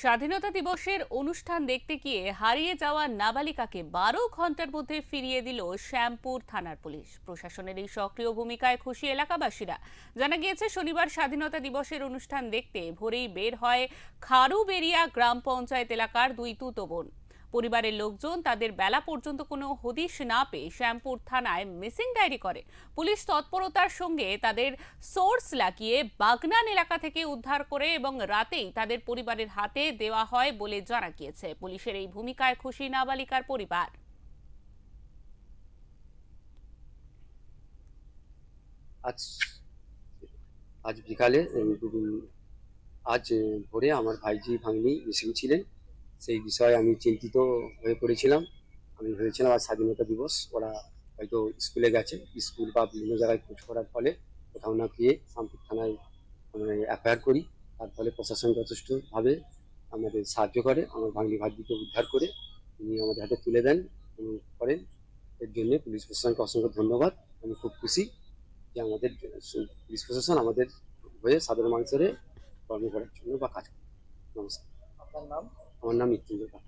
স্বাধীনতা দিবসের অনুষ্ঠান দেখতে গিয়ে হারিয়ে যাওয়া নাবালিকাকে 12 ঘন্টার মধ্যে ফিরিয়ে দিল শ্যামপুর থানার পুলিশ। প্রশাসনের এই সক্রিয় ভূমিকায় খুশি এলাকাবাসীরা। জানা গিয়েছে, শনিবার স্বাধীনতা দিবসের অনুষ্ঠান দেখতে ভোরেই বের হয় খারুবেড়িয়া গ্রাম পঞ্চায়েত এলাকার দুই তুতো বোন। পরিবারের লোকজন তাদের বেলা পর্যন্ত কোনো হদিশ না পেয়ে শ্যামপুর থানায় মিসিং ডায়েরি করে। পুলিশ তৎপরতার সঙ্গে তাদের সোর্স লাগিয়ে বাগনান এলাকা থেকে উদ্ধার করে এবং রাতেই তাদের পরিবারের হাতে দেওয়া হয় বলে জানা গিয়েছে। পুলিশের এই ভূমিকায় খুশি নাবালিকার পরিবার। আজ আজ বিকালে আজ ভোরে আমার ভাইজি ভাগ্নি মিসিং ছিলেন। সেই বিষয়ে আমি চিন্তিত হয়ে পড়েছিলাম। আমি ভেবেছিলাম আজ স্বাধীনতা দিবস, ওরা হয়তো স্কুলে গেছে। স্কুল বা বিভিন্ন জায়গায় খোঁজ করার ফলে কোথাও না গিয়ে শামপুর থানায় এফআইআর করি। তার ফলে প্রশাসন যথেষ্টভাবে আমাদের সাহায্য করে, আমার ভাগ্নিকে উদ্ধার করে তিনি আমাদের হাতে তুলে দেন এবং করেন। এর জন্য পুলিশ প্রশাসনকে অসংখ্য ধন্যবাদ। আমি খুব খুশি যে আমাদের পুলিশ প্রশাসন আমাদের হয়ে সাধারণ মানুষের কর্ম করার জন্য বা কাজ করে। নমস্কার। আপনার নাম? আমার নাম মৃত্যুঞ্জয় পাল।